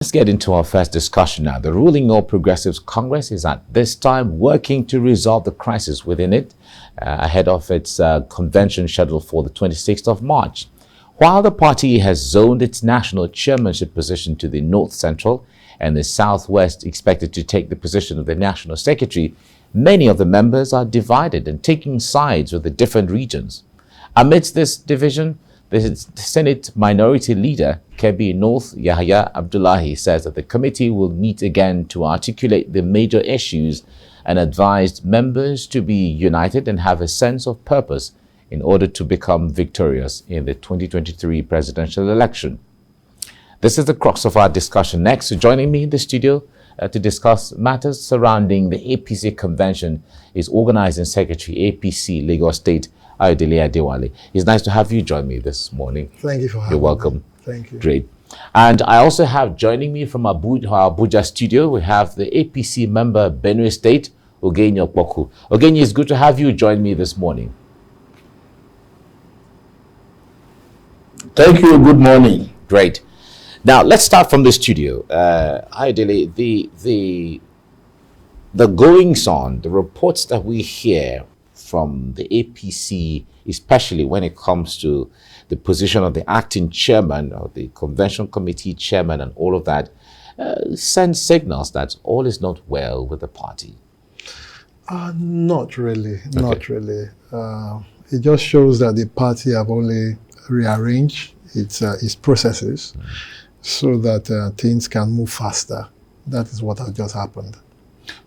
Let's get into our first discussion now. The ruling All Progressives Congress is at this time working to resolve the crisis within it ahead of its convention scheduled for the 26th of March. While the party has zoned its national chairmanship position to the North Central and the Southwest expected to take the position of the national secretary, many of the members are divided and taking sides with the different regions. Amidst this division, the Senate Minority Leader, Kebbi North Yahya Abdullahi, says that the committee will meet again to articulate the major issues and advised members to be united and have a sense of purpose in order to become victorious in the 2023 presidential election. This is the crux of our discussion. Next, joining me in the studio to discuss matters surrounding the APC convention is Organizing Secretary, APC, Lagos State, Ayodele Adewale. It's nice to have you join me this morning. Thank you for having me. You're welcome. Thank you. Great. And I also have joining me from our Abuja studio, we have the APC member, Benue State, Ogenyi Okpoku. Ogenyi, it's good to have you join me this morning. Thank you. Good morning. Great. Now, let's start from the studio. Ayodele, the goings on, the reports that we hear from the APC, especially when it comes to the position of the acting chairman or the convention committee chairman and all of that, send signals that all is not well with the party. Not really. Okay. Not really. It just shows that the party have only rearranged its processes so that things can move faster. That is what has just happened.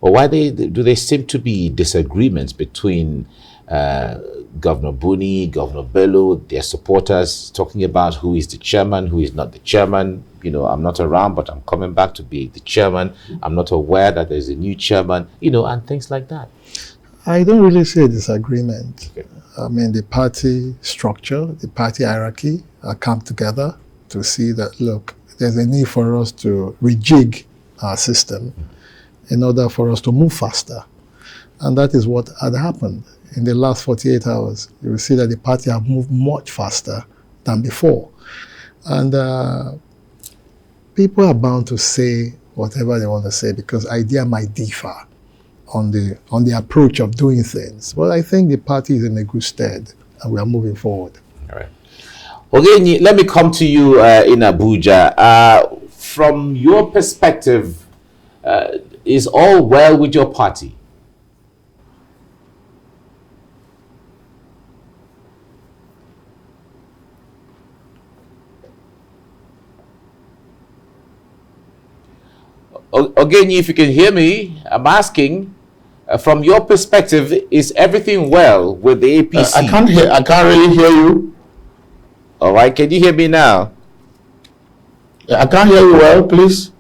Well, why do they seem to be disagreements between Governor Buni, Governor Bello, their supporters, talking about who is the chairman, who is not the chairman? You know, I'm not around, but I'm coming back to be the chairman. I'm not aware that there's a new chairman, and things like that. I don't really see a disagreement. Okay. I mean, the party structure, the party hierarchy come together to see that, look, there's a need for us to rejig our system in order for us to move faster. And that is what had happened. In the last 48 hours, you will see that the party have moved much faster than before. And people are bound to say whatever they want to say because idea might differ on the approach of doing things. But I think the party is in a good stead and we are moving forward. All right. Ogenyi, let me come to you in Abuja. From your perspective, is all well with your party? Ogenyi, if you can hear me, I'm asking, from your perspective, is everything well with the APC? I can't really hear you. All right, can you hear me now? I can't hear you well, please.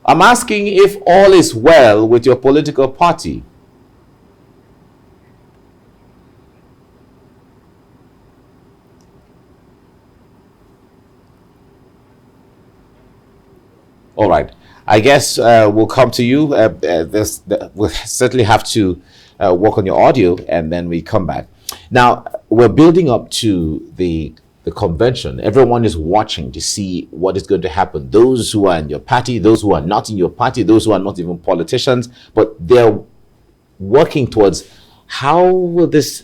I'm asking if all is well with your political party. All right. I guess we'll come to you. We'll certainly have to work on your audio and then we come back. Now, we're building up to the convention. Everyone is watching to see what is going to happen. Those who are in your party, those who are not in your party, those who are not even politicians, but they're working towards how will this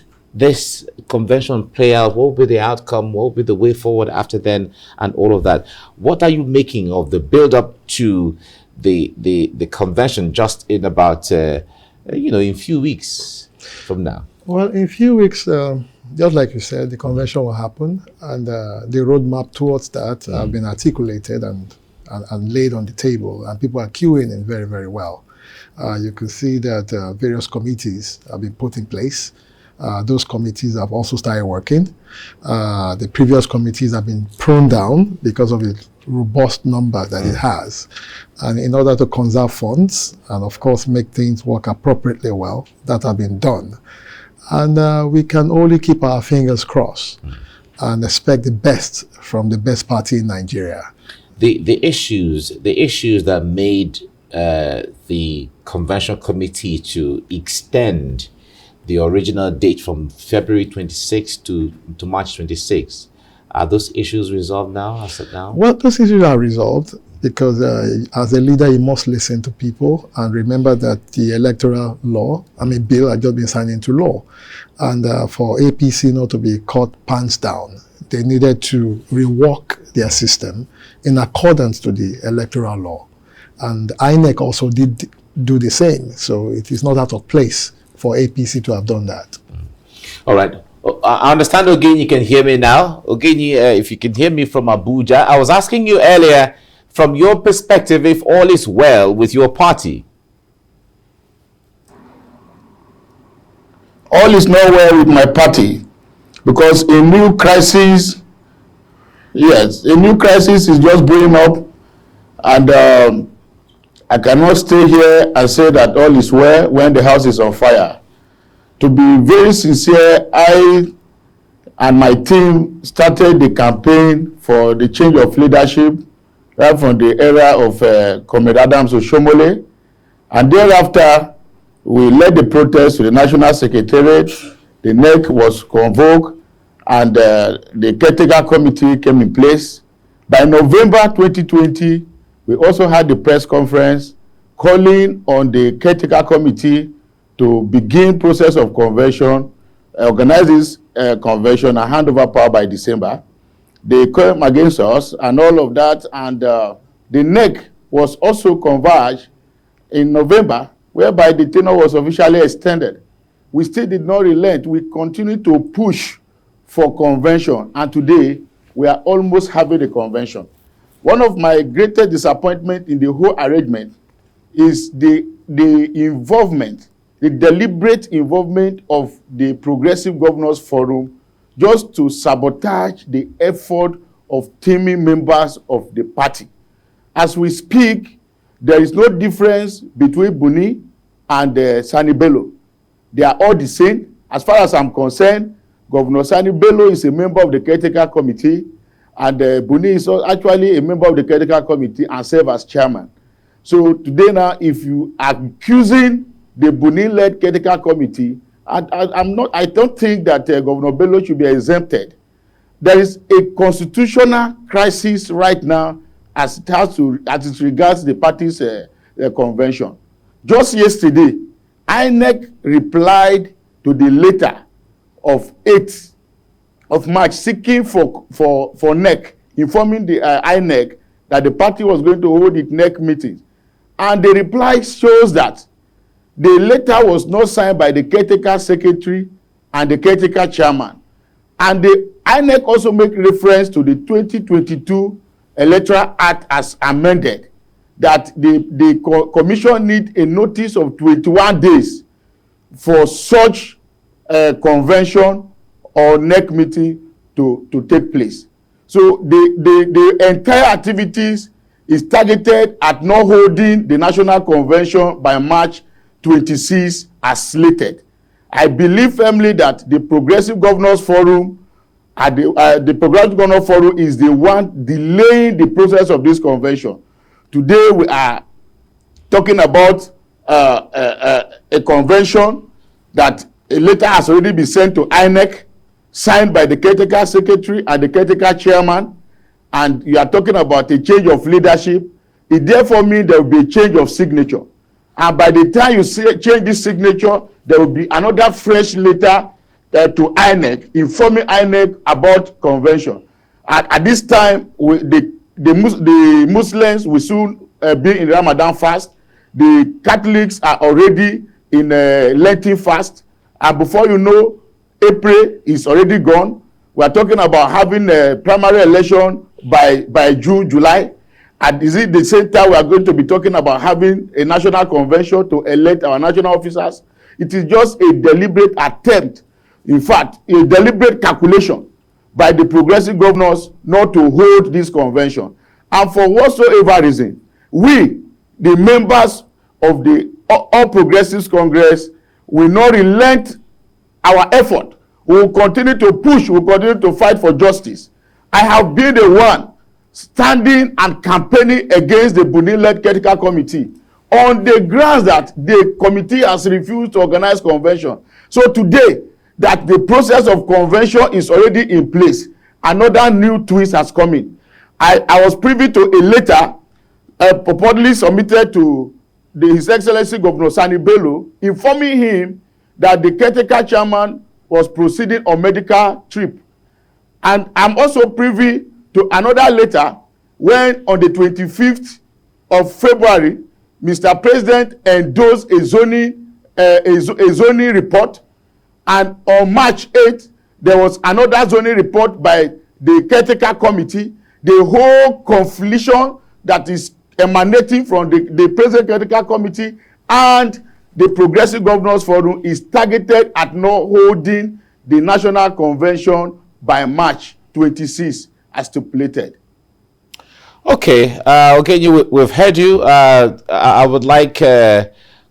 convention play out? What will be the outcome? What will be the way forward after then and all of that? What are you making of the build up to the convention just in about, in a few weeks from now? Well, in a few weeks, just like you said, the convention will happen, and the roadmap towards that have been articulated and laid on the table, and people are queuing in very, very well. You can see that various committees have been put in place. Those committees have also started working. The previous committees have been pruned down because of the robust number that it has. And in order to conserve funds and, of course, make things work appropriately well, that have been done. And we can only keep our fingers crossed and expect the best from the best party in Nigeria. The issues that made the convention committee to extend the original date from February 26 to March 26. Are those issues resolved now, as of now? Well, those issues are resolved because as a leader, you must listen to people and remember that the electoral bill had just been signed into law. And for APC not to be caught pants down, they needed to rework their system in accordance to the electoral law. And INEC also did do the same. So it is not out of place for APC to have done that. All right. I understand, Ogini, you can hear me now. Ogini, if you can hear me from Abuja, I was asking you earlier, from your perspective, if all is well with your party. All is not well with my party, because a new crisis, yes, a new crisis is just brewing up, and I cannot stay here and say that all is well when the house is on fire. To be very sincere, I and my team started the campaign for the change of leadership right from the era of Comrade Adams Oshomole, and thereafter we led the protest to the National Secretariat. The NEC was convoked, and the caretaker committee came in place. By November 2020, we also had the press conference calling on the caretaker committee to begin process of convention, organize this convention and hand over power by December. They came against us and all of that, and the NEC was also converged in November, whereby the tenure was officially extended. We still did not relent. We continued to push for convention, and today we are almost having a convention. One of my greatest disappointment in the whole arrangement is the involvement, the deliberate involvement of the Progressive Governors Forum just to sabotage the effort of teaming members of the party. As we speak, there is no difference between Buni and Sani Bello. They are all the same. As far as I'm concerned, Governor Sani Bello is a member of the caretaker committee, and Buni is actually a member of the caretaker committee and serves as chairman. So today now, if you are accusing the Buni-led caretaker committee, I don't think that Governor Bello should be exempted. There is a constitutional crisis right now as it regards the party's convention. Just yesterday, INEC replied to the letter of 8th of March seeking for NEC, informing the INEC that the party was going to hold its NEC meetings. And the reply shows that the letter was not signed by the caretaker secretary and the caretaker chairman. And the INEC also make reference to the 2022 Electoral Act as amended, that the commission need a notice of 21 days for such convention or NEC meeting to take place. So the entire activities is targeted at not holding the national convention by March 26 as slated. I believe firmly that the Progressive Governors Forum the Progressive Governors Forum is the one delaying the process of this convention. Today we are talking about a convention that a letter has already been sent to INEC, signed by the caretaker secretary and the caretaker chairman, and you are talking about a change of leadership. It therefore means there will be a change of signature. And by the time you change this signature, there will be another fresh letter to INEC, informing INEC about convention. At this time, the Muslims will soon be in Ramadan fast. The Catholics are already in Lenten fast. And before you know, April is already gone. We are talking about having a primary election by June, July. And is it the same time we are going to be talking about having a national convention to elect our national officers? It is just a deliberate attempt, in fact, a deliberate calculation by the progressive governors not to hold this convention. And for whatsoever reason, we, the members of the All Progressives Congress, will not relent our effort. We will continue to push, we will continue to fight for justice. I have been the one standing and campaigning against the Buni-led caretaker committee on the grounds that the committee has refused to organize convention. So today, that the process of convention is already in place, another new twist has come in. I was privy to a letter purportedly submitted to His Excellency Governor Sani Bello, informing him that the caretaker chairman was proceeding on medical trip. And I'm also privy to another letter when on the 25th of February, Mr. President endorsed a zoning report, and on March 8th, there was another zoning report by the caretaker committee. The whole confliction that is emanating from the President Caretaker Committee and the Progressive Governors Forum is targeted at not holding the National Convention by March 26, as stipulated. Okay, we've heard you. I would like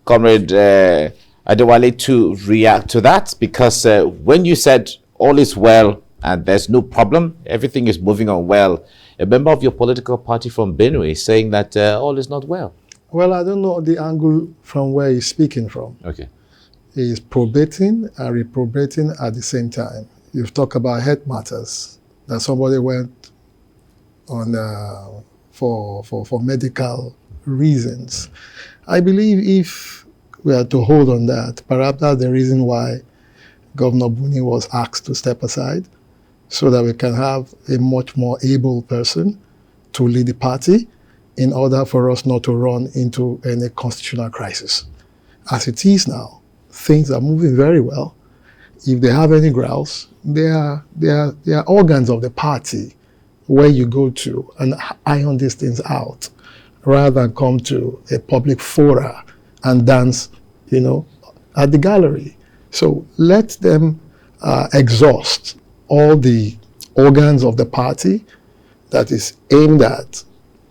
Comrade Adewale to react to that, because when you said all is well and there's no problem, everything is moving on well, a member of your political party from Benue is saying that all is not well. Well, I don't know the angle from where he's speaking from. Okay. He's probating and reprobating at the same time. You've talked about health matters, that somebody went on for medical reasons. I believe if we are to hold on that, perhaps that's the reason why Governor Buni was asked to step aside, so that we can have a much more able person to lead the party in order for us not to run into any constitutional crisis. As it is now, things are moving very well. If they have any grounds, they are organs of the party where you go to and iron these things out, rather than come to a public fora and dance, at the gallery. So let them exhaust all the organs of the party that is aimed at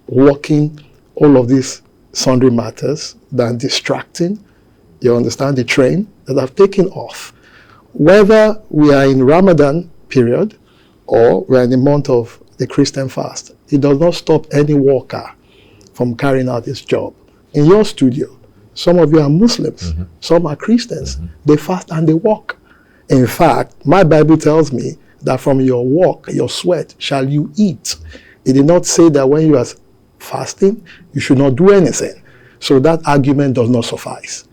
working all of these sundry matters than distracting, you understand, the train that have taken off. Whether we are in Ramadan period or we are in the month of the Christian fast, it does not stop any worker from carrying out his job. In your studio, some of you are Muslims, some are Christians. They fast and they work. In fact, my Bible tells me that from your work, your sweat, shall you eat. It did not say that when you are fasting, you should not do anything. So that argument does not suffice.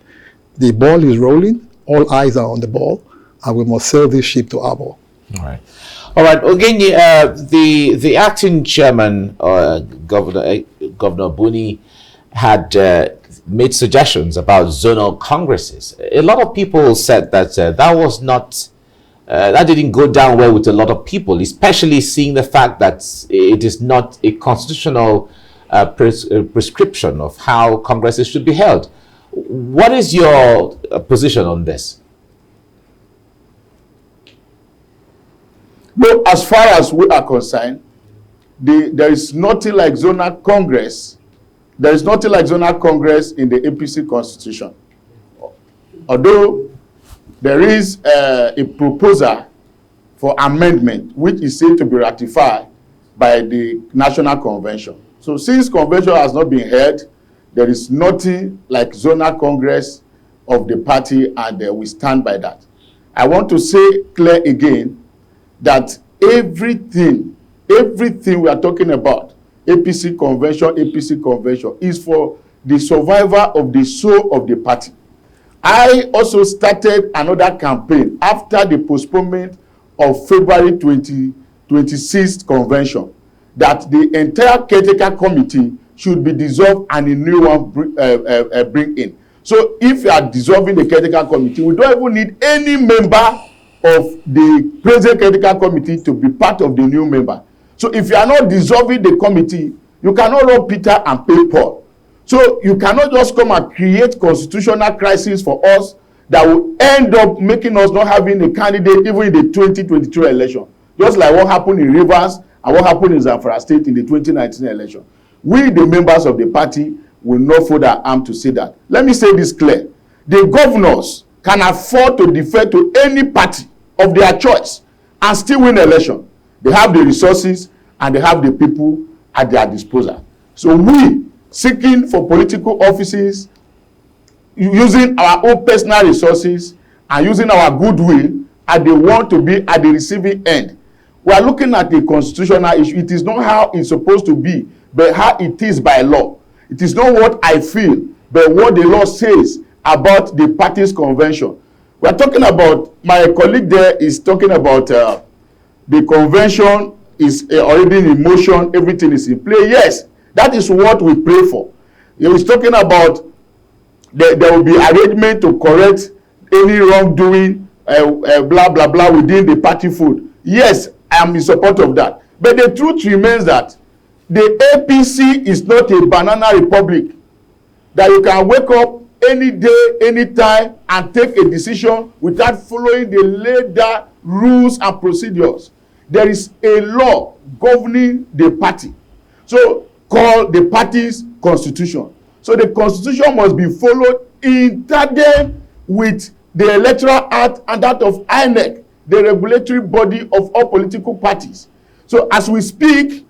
The ball is rolling, all eyes are on the ball, and we must sail this ship to harbor. All right. Ogenye, the acting chairman, Governor Buni, had made suggestions about zonal congresses. A lot of people said that that was not, that didn't go down well with a lot of people, especially seeing the fact that it is not a constitutional prescription of how congresses should be held. What is your position on this? No, as far as we are concerned, there is nothing like zonal congress. There is nothing like zonal congress in the APC constitution. Although there is a proposal for amendment which is said to be ratified by the National Convention. So since convention has not been held, there is nothing like zonal congress of the party, and we stand by that. I want to say clear again that everything we are talking about, APC convention is for the survival of the soul of the party. I also started another campaign after the postponement of February 26th convention, that the entire caretaker committee should be dissolved and a new one bring in. So if you are dissolving the caretaker committee, we don't even need any member of the present caretaker committee to be part of the new member. So if you are not dissolving the committee, you cannot run Peter and pay Paul. So you cannot just come and create constitutional crisis for us that will end up making us not having a candidate even in the 2022 election. Just like what happened in Rivers and what happened in Zamfara State in the 2019 election. We, the members of the party, will not fold our arm to say that. Let me say this clear. The governors can afford to defer to any party of their choice and still win election. They have the resources and they have the people at their disposal. So we, seeking for political offices, using our own personal resources and using our goodwill, and they want to be at the receiving end. We are looking at the constitutional issue. It is not how it's supposed to be, but how it is by law. It is not what I feel, but what the law says about the party's convention. We are talking about, my colleague there is talking about the convention is already in motion, everything is in play. Yes, that is what we pray for. He was talking about there will be arrangement to correct any wrongdoing, blah, blah, blah, within the party fold. Yes, I am in support of that. But the truth remains that the APC is not a banana republic that you can wake up any day, any time, and take a decision without following the laid down rules and procedures. There is a law governing the party, so called the party's constitution. So the constitution must be followed in tandem with the Electoral Act and that of INEC, the regulatory body of all political parties. So as we speak,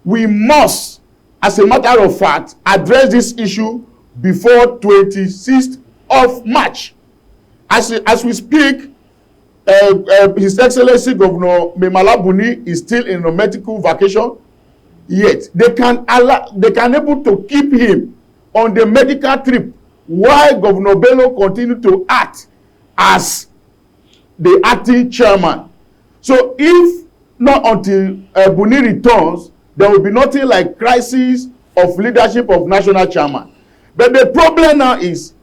we must, as a matter of fact, address this issue before 26th of March. As we speak, His Excellency Governor Memalabuni is still in a medical vacation. Yet they can able to keep him on the medical trip while Governor Bello continue to act as the acting chairman. So if not until Buni returns, there will be nothing like crisis of leadership of national chairman. But the problem now is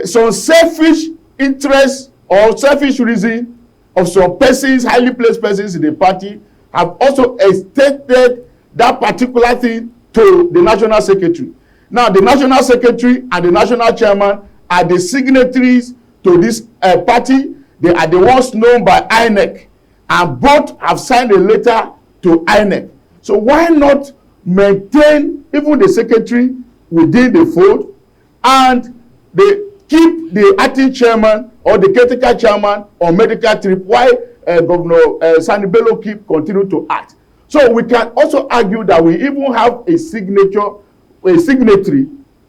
some selfish interest or selfish reason of some persons, highly placed persons in the party, have also extended that particular thing to the national secretary. Now, the national secretary and the national chairman are the signatories to this party. They are the ones known by INEC, and both have signed a letter to INEC. So why not maintain even the secretary within the fold, and they keep the acting chairman or the caretaker chairman on medical trip while Governor Sani Bello continue to act. So we can also argue that we even have a signatory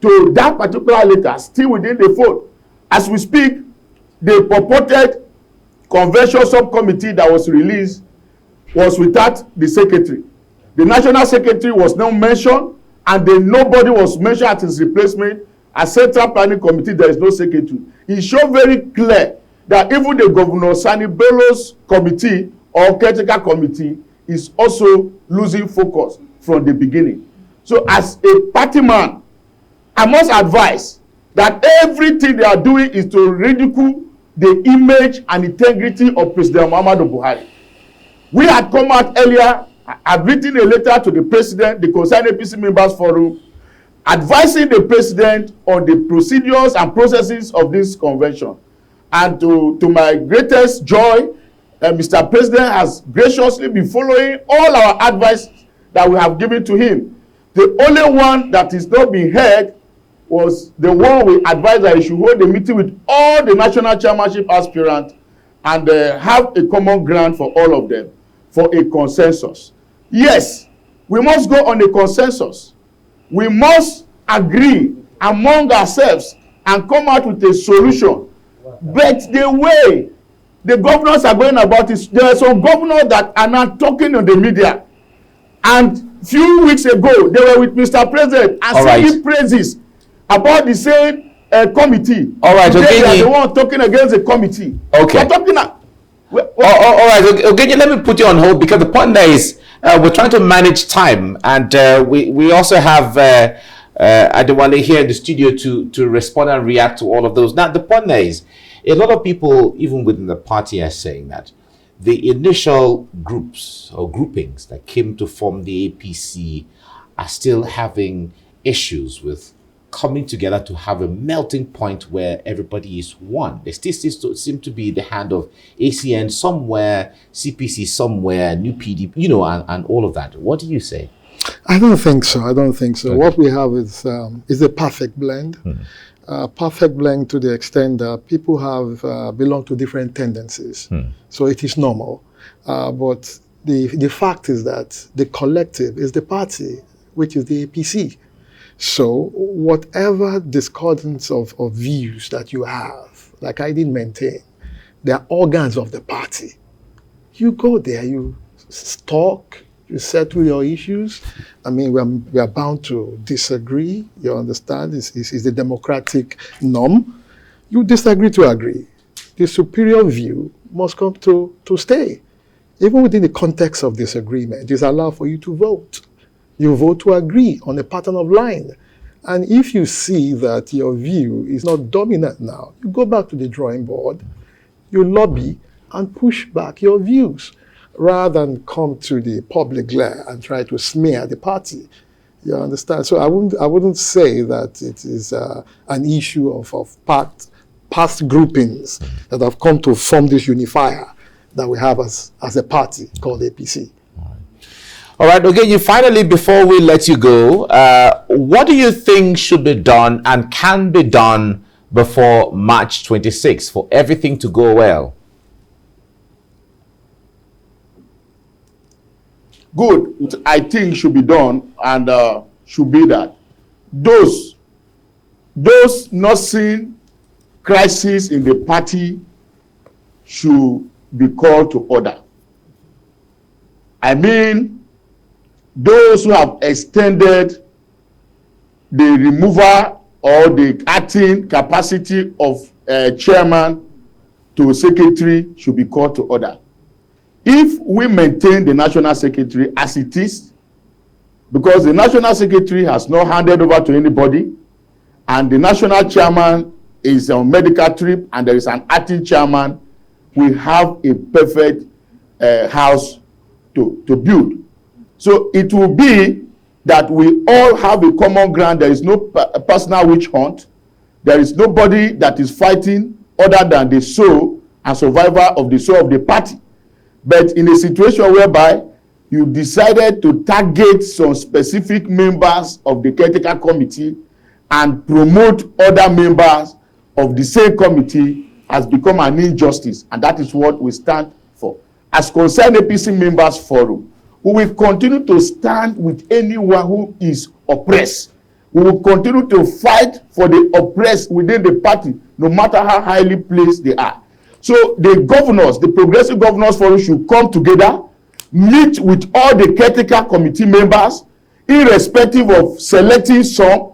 to that particular letter still within the fold. As we speak, the purported convention subcommittee that was released was without the secretary. The national secretary was not mentioned, and then nobody was mentioned as his replacement. As Central Planning Committee, there is no secretary. It showed very clear that even the Governor Sani Bello's committee or caretaker committee is also losing focus from the beginning. So as a party man, I must advise that everything they are doing is to ridicule the image and integrity of President Muhammadu Buhari. We had come out earlier, I've written a letter to the president, the concerned APC members forum, advising the president on the procedures and processes of this convention. And to my greatest joy, Mr. President has graciously been following all our advice that we have given to him. The only one that is not being heard was the one we advised that he should hold a meeting with all the national chairmanship aspirants and have a common ground for all of them for a consensus. Yes, we must go on a consensus. We must agree among ourselves and come out with a solution. But the way the governors are going about it, there are some governors that are now talking on the media. And few weeks ago, they were with Mr. President and saying praises about the same committee. All right, okay. They are the one talking against the committee. Okay. We're talking all right, okay, let me put you on hold, because the point there is we're trying to manage time, and we also have Adewale here in the studio to respond and react to all of those. Now, the point there is a lot of people, even within the party, are saying that the initial groups or groupings that came to form the APC are still having issues with coming together to have a melting point where everybody is one. There still seem to be the hand of ACN somewhere, CPC somewhere, New PDP, and all of that. What do you say? I don't think so. Okay. What we have is a perfect blend. Perfect blend to the extent that people have belong to different tendencies. So it is normal. But the fact is that the collective is the party, which is the APC. So whatever discordance of views that you have, like I did maintain, they are organs of the party. You go there, you talk, You settle your issues. I mean, we are bound to disagree. You understand? It's the democratic norm. You disagree to agree. The superior view must come to stay. Even within the context of disagreement, it's allowed for you to vote. You vote to agree on a pattern of line. And if you see that your view is not dominant now, you go back to the drawing board, you lobby and push back your views, rather than come to the public glare and try to smear the party. You understand? So I wouldn't say that it is an issue of past groupings that have come to form this unifier that we have as a party called APC. All right, okay, finally, before we let you go, what do you think should be done and can be done before March 26th for everything to go well? Good, which I think should be done, and should be that those not seeing crisis in the party should be called to order. I mean, those who have extended the removal or the acting capacity of chairman to secretary should be called to order. If we maintain the national secretary as it is, because the national secretary has not handed over to anybody, and the national chairman is on medical trip, and there is an acting chairman, we have a perfect house to build. So it will be that we all have a common ground. There is no personal witch hunt. There is nobody that is fighting other than the soul and survivor of the soul of the party. But in a situation whereby you decided to target some specific members of the caretaker committee and promote other members of the same committee, has become an injustice, and that is what we stand for. As concerned APC Members Forum, we will continue to stand with anyone who is oppressed. We will continue to fight for the oppressed within the party, no matter how highly placed they are. So the governors, the Progressive Governors Forum, should come together, meet with all the caretaker committee members, irrespective of selecting some,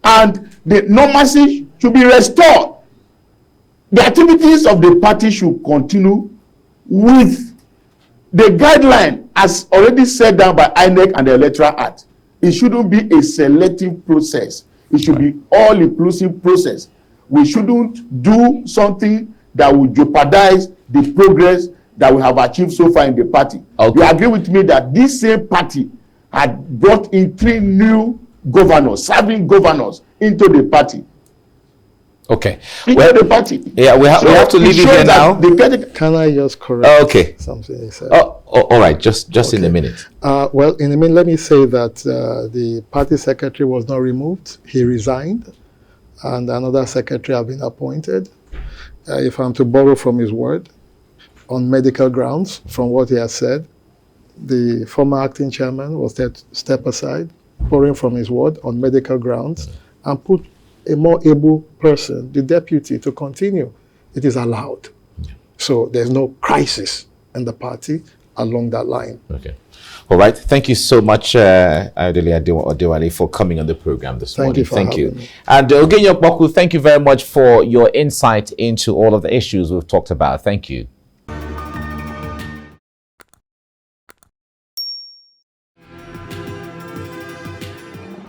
and the normalcy should be restored. The activities of the party should continue with the guideline as already set down by INEC and the Electoral Act. It shouldn't be a selective process. It should be all-inclusive process. We shouldn't do something that will jeopardize the progress that we have achieved so far in the party. Okay. You agree with me that this same party had brought in 3 new governors, serving governors into the party. Okay. Into the party. Yeah, we have to leave it here now. Can I just correct something he said? All right, just okay. In a minute. Well, in a minute, let me say that the party secretary was not removed. He resigned, and another secretary has been appointed. If I'm to borrow from his word, on medical grounds, from what he has said, the former acting chairman was there to step aside, borrowing from his word on medical grounds, and put a more able person, the deputy, to continue. It is allowed. Yeah. So there's no crisis in the party along that line. Okay. All right. Thank you so much, Ayodele Adewale, for coming on the program this morning. Thank you. And Ogenyo Boku, thank you very much for your insight into all of the issues we've talked about. Thank you.